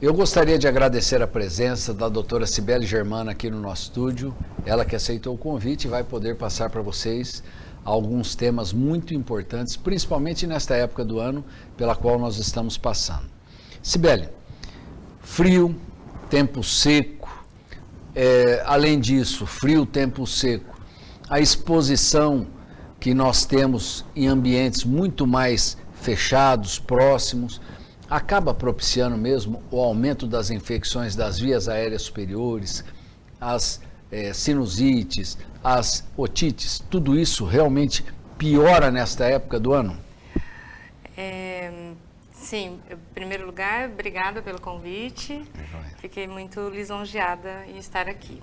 Eu gostaria de agradecer a presença da doutora Cibele Germana aqui no nosso estúdio, ela que aceitou o convite e vai poder passar para vocês alguns temas muito importantes, principalmente nesta época do ano pela qual nós estamos passando. Cibele, frio, tempo seco, além disso, frio, tempo seco, a exposição que nós temos em ambientes muito mais fechados, próximos, acaba propiciando mesmo o aumento das infecções das vias aéreas superiores, as sinusites, as otites, tudo isso realmente piora nesta época do ano? Sim, em primeiro lugar, obrigada pelo convite, fiquei muito lisonjeada em estar aqui.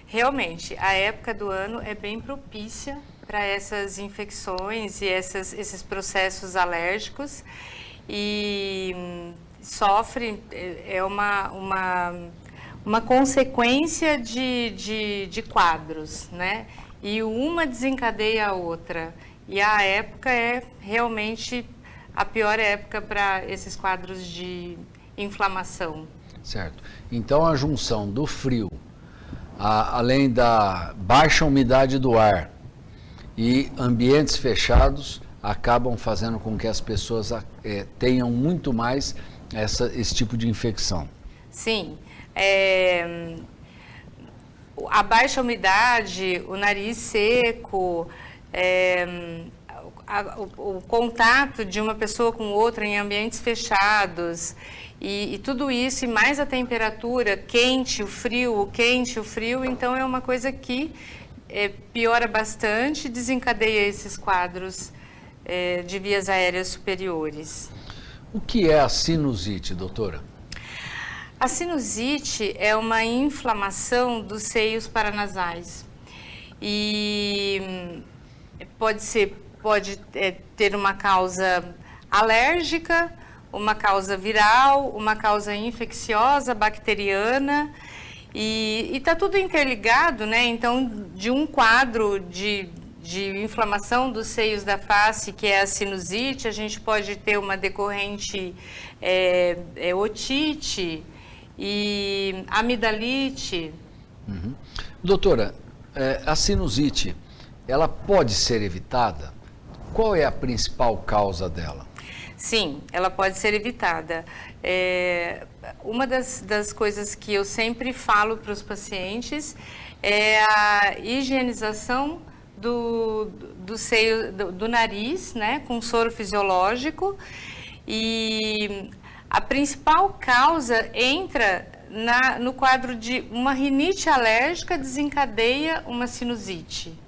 Realmente, a época do ano é bem propícia para essas infecções e esses processos alérgicos, e sofre, é uma consequência de quadros, né? E uma desencadeia a outra. E a época é realmente a pior época para esses quadros de inflamação. Certo. Então a junção do frio, além da baixa umidade do ar e ambientes fechados, acabam fazendo com que as pessoas tenham muito mais esse tipo de infecção. Sim. A baixa umidade, o nariz seco, o contato de uma pessoa com outra em ambientes fechados, e tudo isso, e mais a temperatura, quente, o frio, então é uma coisa que piora bastante, desencadeia esses quadros de vias aéreas superiores. O que é a sinusite, doutora? A sinusite é uma inflamação dos seios paranasais e pode ter uma causa alérgica, uma causa viral, uma causa infecciosa, bacteriana, e está tudo interligado, né? Então, de um quadro de inflamação dos seios da face, que é a sinusite, a gente pode ter uma decorrente otite e amidalite. Uhum. Doutora, a sinusite, ela pode ser evitada? Qual é a principal causa dela? Sim, ela pode ser evitada. Uma das coisas que eu sempre falo para os pacientes é a higienização do seio, do nariz, né, com soro fisiológico, e a principal causa entra no quadro de uma rinite alérgica, desencadeia uma sinusite.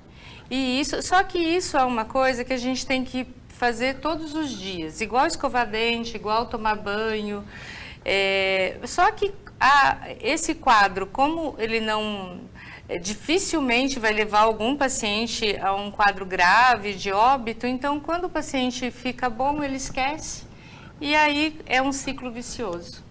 Só que isso é uma coisa que a gente tem que fazer todos os dias, igual escovar dente, igual tomar banho, só que esse quadro, como ele não... dificilmente vai levar algum paciente a um quadro grave de óbito, então quando o paciente fica bom, ele esquece, e aí é um ciclo vicioso.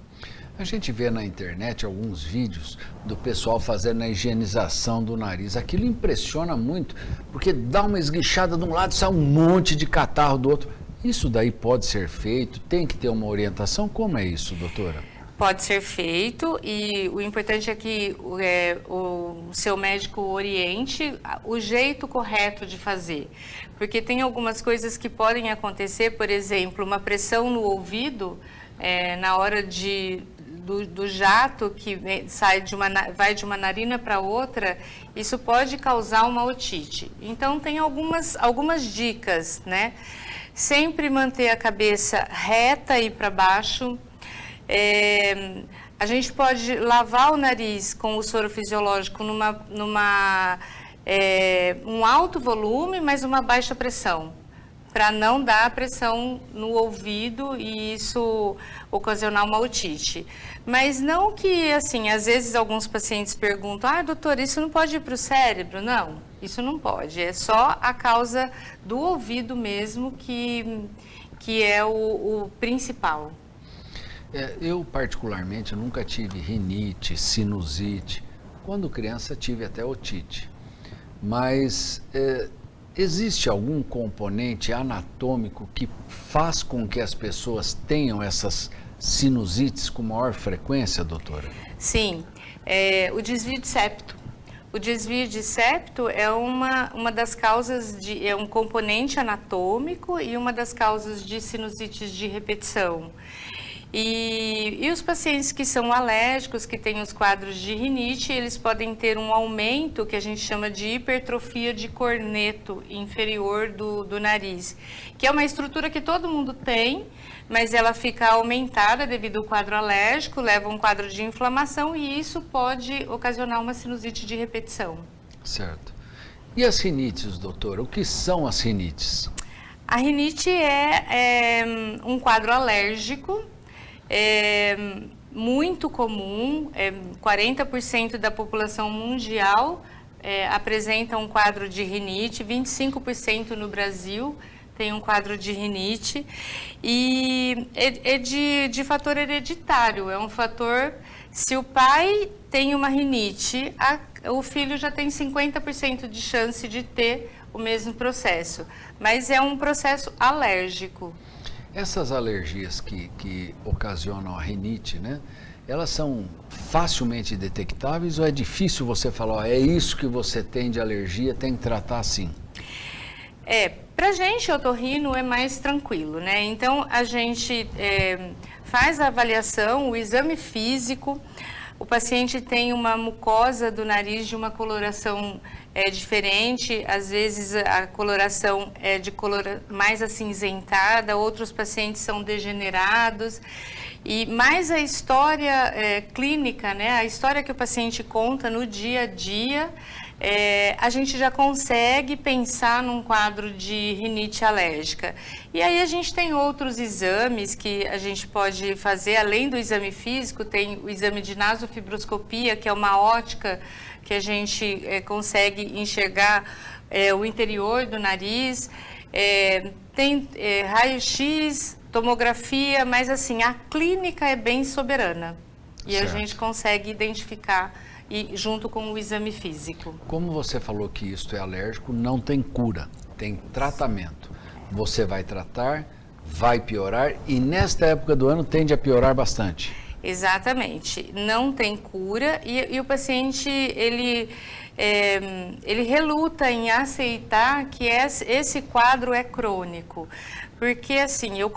A gente vê na internet alguns vídeos do pessoal fazendo a higienização do nariz. Aquilo impressiona muito, porque dá uma esguichada de um lado e sai um monte de catarro do outro. Isso daí pode ser feito? Tem que ter uma orientação? Como é isso, doutora? Pode ser feito, e o importante é que o seu médico oriente o jeito correto de fazer. Porque tem algumas coisas que podem acontecer, por exemplo, uma pressão no ouvido, na hora do jato que vai de uma narina para outra, isso pode causar uma otite. Então, tem algumas dicas, né? Sempre manter a cabeça reta e para baixo. A gente pode lavar o nariz com o soro fisiológico um alto volume, mas uma baixa pressão, para não dar pressão no ouvido e isso ocasionar uma otite. Mas não que, assim, às vezes alguns pacientes perguntam, doutor, isso não pode ir para o cérebro? Não, isso não pode, é só a causa do ouvido mesmo que é o principal. Eu, particularmente, nunca tive rinite, sinusite. Quando criança, tive até otite. Mas existe algum componente anatômico que faz com que as pessoas tenham essas sinusites com maior frequência, doutora? Sim, o desvio de septo. O desvio de septo é uma das causas é um componente anatômico e uma das causas de sinusites de repetição. E os pacientes que são alérgicos, que têm os quadros de rinite, eles podem ter um aumento que a gente chama de hipertrofia de corneto inferior do nariz, que é uma estrutura que todo mundo tem, mas ela fica aumentada devido ao quadro alérgico, leva a um quadro de inflamação e isso pode ocasionar uma sinusite de repetição. Certo. E as rinites, doutora? O que são as rinites? A rinite é um quadro alérgico, muito comum, 40% da população mundial apresenta um quadro de rinite, 25% no Brasil tem um quadro de rinite e é de fator hereditário, é um fator, se o pai tem uma rinite, o filho já tem 50% de chance de ter o mesmo processo, mas é um processo alérgico. Essas alergias que ocasionam a rinite, né? Elas são facilmente detectáveis ou é difícil você falar, ó, é isso que você tem de alergia, tem que tratar assim? Pra gente, otorrino é mais tranquilo, né? Então, a gente faz a avaliação, o exame físico, o paciente tem uma mucosa do nariz de uma coloração diferente, às vezes a coloração é de cor mais acinzentada, outros pacientes são degenerados, e mais a história clínica, né, a história que o paciente conta no dia a dia, a gente já consegue pensar num quadro de rinite alérgica. E aí a gente tem outros exames que a gente pode fazer, além do exame físico, tem o exame de nasofibroscopia, que é uma ótica que a gente consegue enxergar o interior do nariz, tem raio-x, tomografia, mas assim, a clínica é bem soberana e certo. A gente consegue identificar e junto com o exame físico. Como você falou que isto é alérgico, não tem cura, tem tratamento. Você vai tratar, vai piorar e nesta época do ano tende a piorar bastante. Exatamente, não tem cura e o paciente ele reluta em aceitar que esse quadro é crônico, porque assim, eu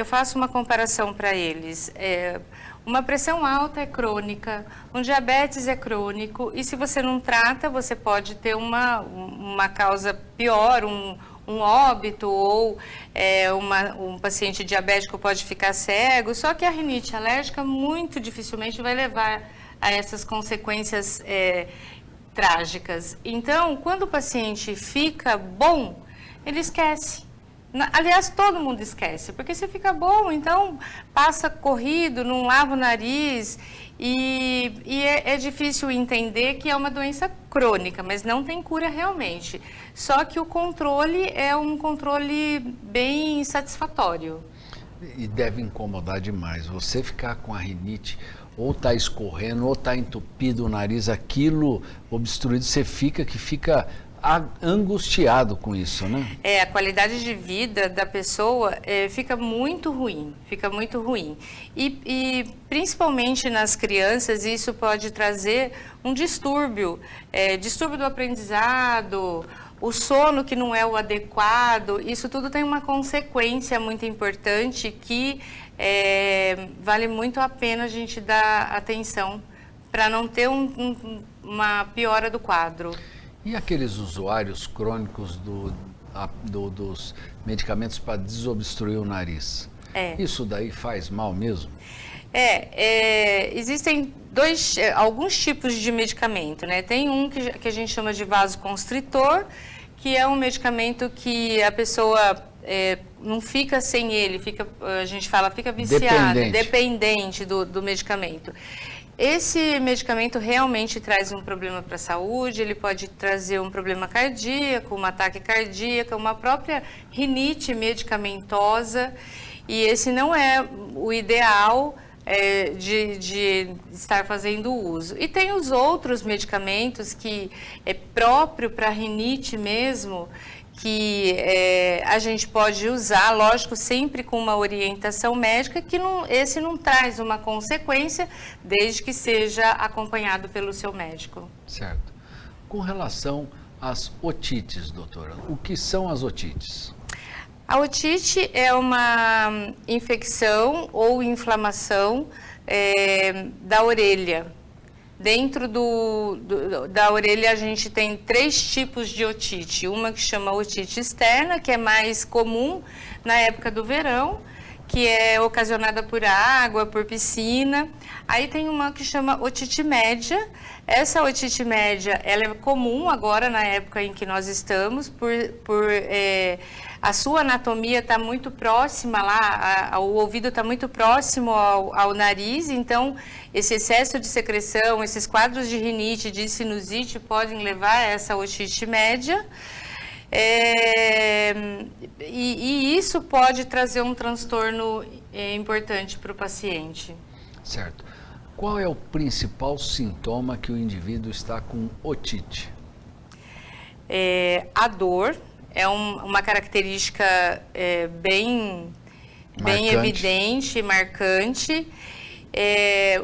faço uma comparação para eles, uma pressão alta é crônica, um diabetes é crônico e se você não trata, você pode ter uma causa pior, um óbito ou um paciente diabético pode ficar cego, só que a rinite alérgica muito dificilmente vai levar a essas consequências trágicas. Então, quando o paciente fica bom, ele esquece. Aliás, todo mundo esquece, porque se fica bom, então passa corrido, não lava o nariz e é difícil entender que é uma doença crônica, mas não tem cura realmente. Só que o controle é um controle bem satisfatório. E deve incomodar demais. Você ficar com a rinite, ou está escorrendo, ou está entupido o nariz, aquilo obstruído, você fica angustiado com isso, né? A qualidade de vida da pessoa fica muito ruim, E principalmente nas crianças, isso pode trazer um distúrbio do aprendizado, o sono que não é o adequado, isso tudo tem uma consequência muito importante que vale muito a pena a gente dar atenção para não ter uma piora do quadro. E aqueles usuários crônicos dos medicamentos para desobstruir o nariz? Isso daí faz mal mesmo? Existem alguns tipos de medicamento, né? Tem um que a gente chama de vasoconstritor, que é um medicamento que a pessoa não fica sem ele, a gente fala, fica viciada, dependente do medicamento. Esse medicamento realmente traz um problema para a saúde, ele pode trazer um problema cardíaco, um ataque cardíaco, uma própria rinite medicamentosa, e esse não é o ideal de estar fazendo uso. E tem os outros medicamentos que é próprio para rinite mesmo, que a gente pode usar, lógico, sempre com uma orientação médica, que esse não traz uma consequência, desde que seja acompanhado pelo seu médico. Certo. Com relação às otites, doutora, o que são as otites? A otite é uma infecção ou inflamação da orelha. Dentro da orelha a gente tem 3 tipos de otite. Uma que chama otite externa, que é mais comum na época do verão, que é ocasionada por água, por piscina. Aí tem uma que chama otite média. Essa otite média, ela é comum agora na época em que nós estamos, a sua anatomia está muito próxima lá, o ouvido está muito próximo ao nariz, então esse excesso de secreção, esses quadros de rinite, de sinusite podem levar a essa otite média. E isso pode trazer um transtorno importante para o paciente. Certo. Qual é o principal sintoma que o indivíduo está com otite? A dor é uma característica bem evidente, marcante.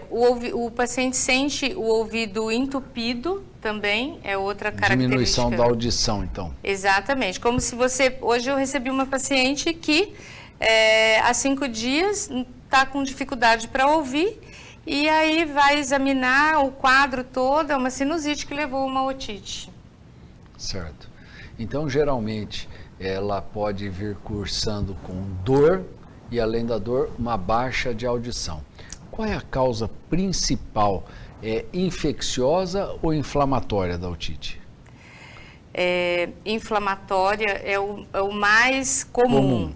O paciente sente o ouvido entupido também, é outra característica. Diminuição da audição, então. Exatamente. Como se hoje eu recebi uma paciente que há 5 dias está com dificuldade para ouvir, e aí vai examinar o quadro todo, é uma sinusite que levou a uma otite. Certo. Então, geralmente, ela pode vir cursando com dor e, além da dor, uma baixa de audição. Qual é a causa principal? É infecciosa ou inflamatória da otite? Inflamatória é o mais comum.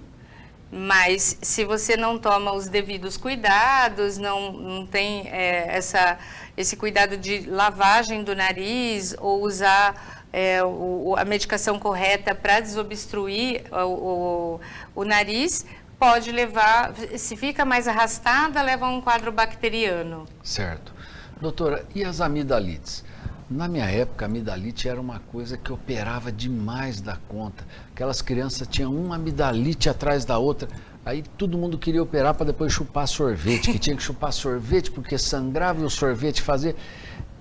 Mas se você não toma os devidos cuidados, não tem esse cuidado de lavagem do nariz ou usar a medicação correta para desobstruir o nariz, pode levar, se fica mais arrastada, leva a um quadro bacteriano. Certo. Doutora, e as amidalites? Na minha época, a amidalite era uma coisa que operava demais da conta. Aquelas crianças tinham uma amidalite atrás da outra. Aí todo mundo queria operar para depois chupar sorvete, que tinha que chupar sorvete porque sangrava e o sorvete fazia.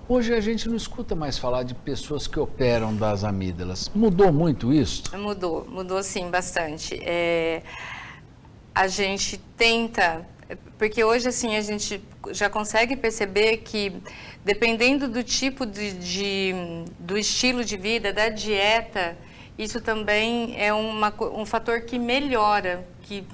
Hoje a gente não escuta mais falar de pessoas que operam das amígdalas. Mudou muito isso? Mudou sim, bastante. A gente tenta, porque hoje assim a gente já consegue perceber que dependendo do tipo do estilo de vida, da dieta, isso também é um fator que melhora, que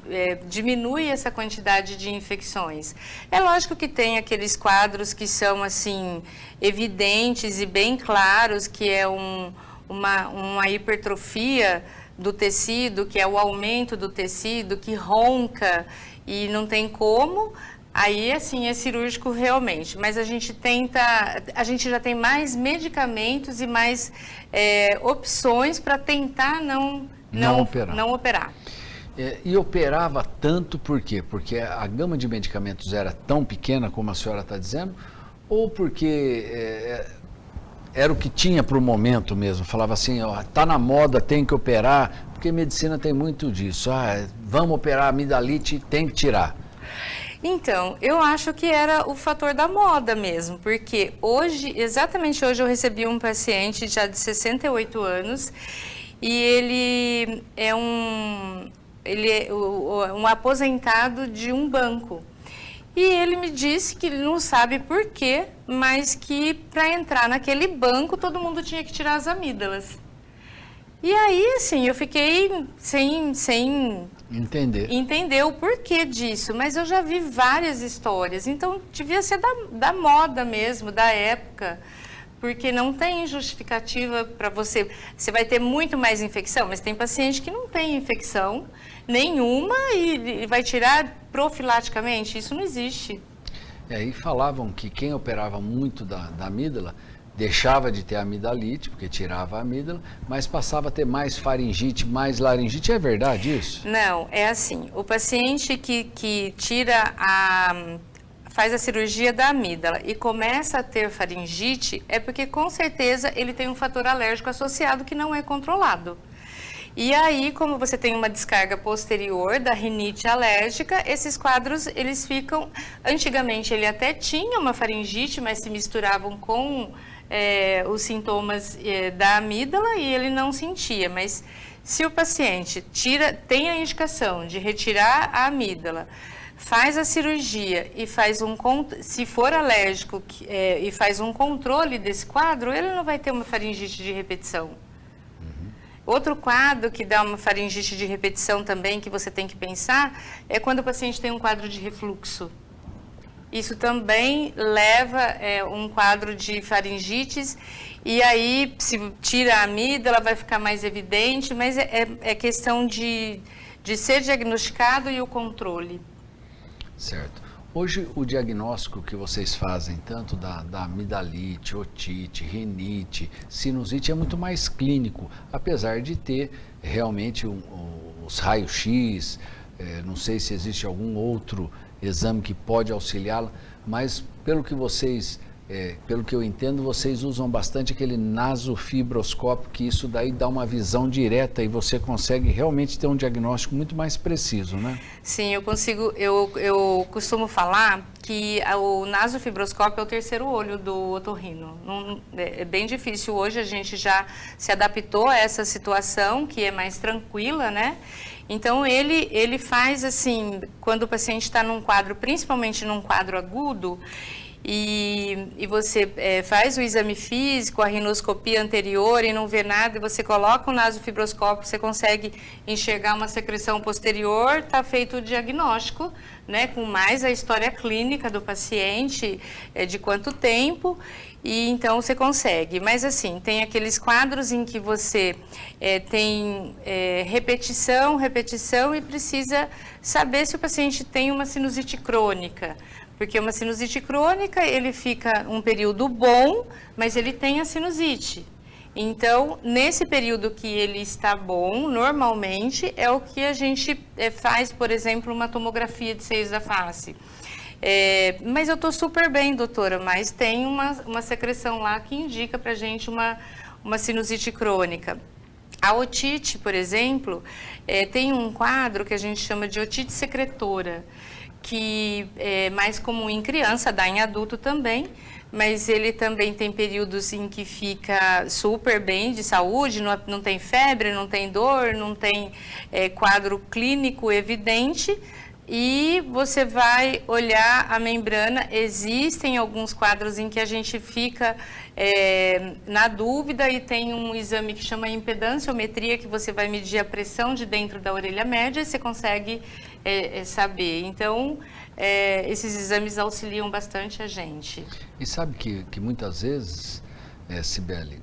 diminui essa quantidade de infecções. É lógico que tem aqueles quadros que são assim evidentes e bem claros, que é uma hipertrofia do tecido, que é o aumento do tecido, que ronca e não tem como. Aí, assim, é cirúrgico realmente, mas a gente já tem mais medicamentos e mais opções para tentar não operar. E operava tanto por quê? Porque a gama de medicamentos era tão pequena, como a senhora está dizendo, ou porque era o que tinha para o momento mesmo? Falava assim, está na moda, tem que operar, porque medicina tem muito disso. Vamos operar a amidalite, tem que tirar. Então, eu acho que era o fator da moda mesmo, porque exatamente hoje eu recebi um paciente já de 68 anos e ele é um aposentado de um banco. E ele me disse que ele não sabe por quê, mas que para entrar naquele banco todo mundo tinha que tirar as amígdalas. E aí, assim, eu fiquei sem entender o porquê disso, mas eu já vi várias histórias, então devia ser da moda mesmo, da época, porque não tem justificativa para você vai ter muito mais infecção, mas tem paciente que não tem infecção nenhuma e vai tirar profilaticamente, isso não existe. E falavam que quem operava muito da amígdala deixava de ter amidalite, porque tirava a amígdala, mas passava a ter mais faringite, mais laringite. É verdade isso? Não, é assim, o paciente que tira faz a cirurgia da amígdala e começa a ter faringite, é porque com certeza ele tem um fator alérgico associado que não é controlado. E aí, como você tem uma descarga posterior da rinite alérgica, esses quadros, eles ficam... Antigamente, ele até tinha uma faringite, mas se misturavam com os sintomas da amígdala e ele não sentia. Mas se o paciente tem a indicação de retirar a amígdala, faz a cirurgia e se for alérgico e faz um controle desse quadro, ele não vai ter uma faringite de repetição. Outro quadro que dá uma faringite de repetição também, que você tem que pensar, é quando o paciente tem um quadro de refluxo. Isso também leva um quadro de faringites, e aí, se tira a amígdala, vai ficar mais evidente, mas é questão de ser diagnosticado e o controle. Certo. Hoje, o diagnóstico que vocês fazem, tanto da amidalite, otite, rinite, sinusite, é muito mais clínico, apesar de ter realmente os raios-x, não sei se existe algum outro exame que pode auxiliá-la, mas pelo que eu entendo, vocês usam bastante aquele nasofibroscópio, que isso daí dá uma visão direta e você consegue realmente ter um diagnóstico muito mais preciso, né? Sim, eu consigo, eu costumo falar que o nasofibroscópio é o terceiro olho do otorrino. É bem difícil hoje, a gente já se adaptou a essa situação, que é mais tranquila, né? Então, ele faz assim, quando o paciente está num quadro, principalmente num quadro agudo, e você faz o exame físico, a rinoscopia anterior e não vê nada, e você coloca o nasofibroscópio, você consegue enxergar uma secreção posterior, está feito o diagnóstico, né, com mais a história clínica do paciente, de quanto tempo, e então você consegue. Mas assim, tem aqueles quadros em que você tem repetição e precisa saber se o paciente tem uma sinusite crônica. Porque uma sinusite crônica, ele fica um período bom, mas ele tem a sinusite. Então, nesse período que ele está bom, normalmente, é o que a gente faz, por exemplo, uma tomografia de seios da face. Mas eu estou super bem, doutora, mas tem uma secreção lá que indica para a gente uma sinusite crônica. A otite, por exemplo, tem um quadro que a gente chama de otite secretora, que é mais comum em criança, dá em adulto também, mas ele também tem períodos em que fica super bem de saúde, não tem febre, não tem dor, não tem quadro clínico evidente, e você vai olhar a membrana. Existem alguns quadros em que a gente fica na dúvida, e tem um exame que chama impedanciometria, que você vai medir a pressão de dentro da orelha média e você consegue saber. Então, esses exames auxiliam bastante a gente. E sabe que muitas vezes, Cibele,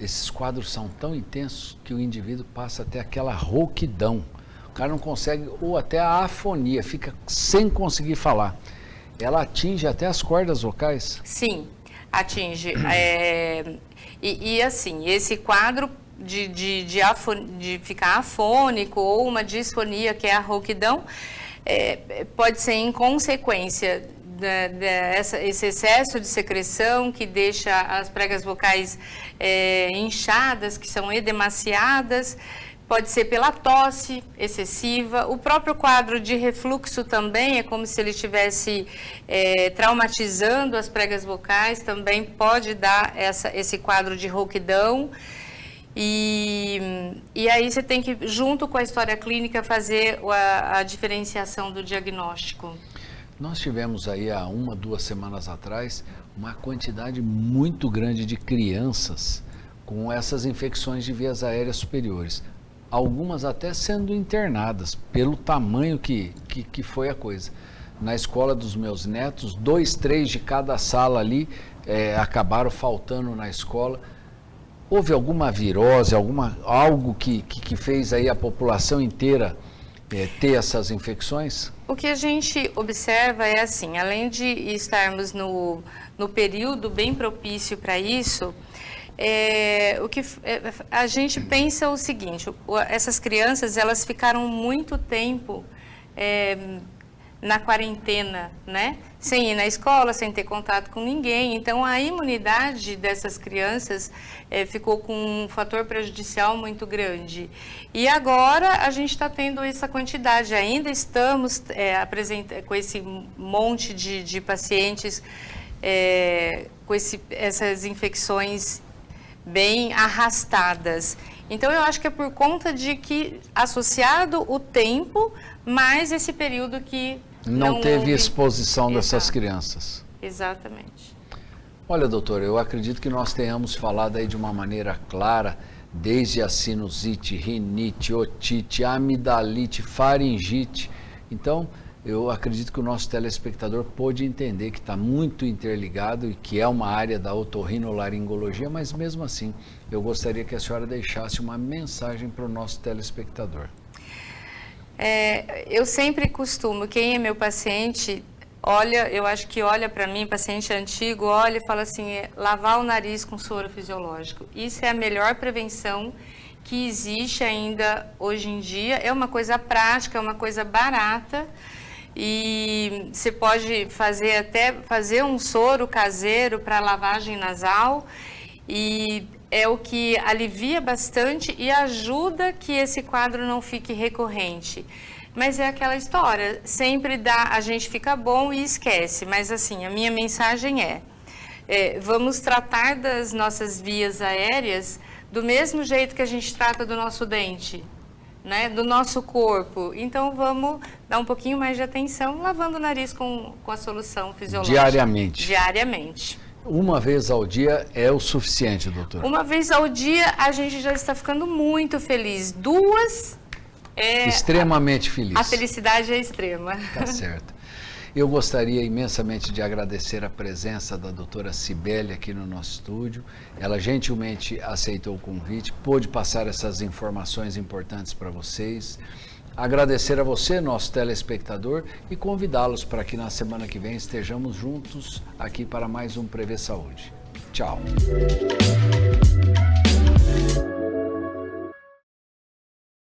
esses quadros são tão intensos que o indivíduo passa até aquela rouquidão. O cara não consegue, ou até a afonia, fica sem conseguir falar. Ela atinge até as cordas vocais? Sim, atinge. E assim, esse quadro de ficar afônico ou uma disfonia, que é a rouquidão, pode ser em consequência esse excesso de secreção que deixa as pregas vocais inchadas, que são edemaciadas. Pode ser pela tosse excessiva. O próprio quadro de refluxo também é como se ele estivesse traumatizando as pregas vocais, também pode dar esse quadro de rouquidão. E aí você tem que, junto com a história clínica, fazer a diferenciação do diagnóstico. Nós tivemos aí há 2 semanas atrás uma quantidade muito grande de crianças com essas infecções de vias aéreas superiores. Algumas até sendo internadas pelo tamanho que foi a coisa. Na escola dos meus netos, 2, 3 de cada sala ali acabaram faltando na escola. Houve alguma virose, algo que fez aí a população inteira ter essas infecções? O que a gente observa é assim, além de estarmos no período bem propício para isso, a gente pensa o seguinte: essas crianças, elas ficaram muito tempo na quarentena, né? Sem ir na escola, sem ter contato com ninguém. Então, a imunidade dessas crianças ficou com um fator prejudicial muito grande. E agora a gente está tendo essa quantidade. Ainda estamos com esse monte de pacientes com essas infecções bem arrastadas. Então, eu acho que é por conta de que, associado o tempo, mais esse período que não teve houve exposição dessas crianças. Exatamente. Olha, doutora, eu acredito que nós tenhamos falado aí de uma maneira clara, desde a sinusite, rinite, otite, amidalite, faringite. Então, eu acredito que o nosso telespectador pôde entender que está muito interligado e que é uma área da otorrinolaringologia, mas mesmo assim, eu gostaria que a senhora deixasse uma mensagem para o nosso telespectador. Eu sempre costumo, quem é meu paciente, eu acho que olha para mim, paciente antigo, olha e fala assim, lavar o nariz com soro fisiológico. Isso é a melhor prevenção que existe ainda hoje em dia. É uma coisa prática, é uma coisa barata. E você pode fazer um soro caseiro para lavagem nasal, e é o que alivia bastante e ajuda que esse quadro não fique recorrente. Mas é aquela história, sempre a gente fica bom e esquece, mas assim, a minha mensagem vamos tratar das nossas vias aéreas do mesmo jeito que a gente trata do nosso dente, né, do nosso corpo. Então, vamos dar um pouquinho mais de atenção lavando o nariz com a solução fisiológica. Diariamente. Diariamente. Uma vez ao dia é o suficiente, doutora? Uma vez ao dia, a gente já está ficando muito feliz. Duas... extremamente feliz. A felicidade é extrema. Tá certo. Eu gostaria imensamente de agradecer a presença da doutora Cibele aqui no nosso estúdio. Ela gentilmente aceitou o convite, pôde passar essas informações importantes para vocês. Agradecer a você, nosso telespectador, e convidá-los para que na semana que vem estejamos juntos aqui para mais um Prevê Saúde. Tchau.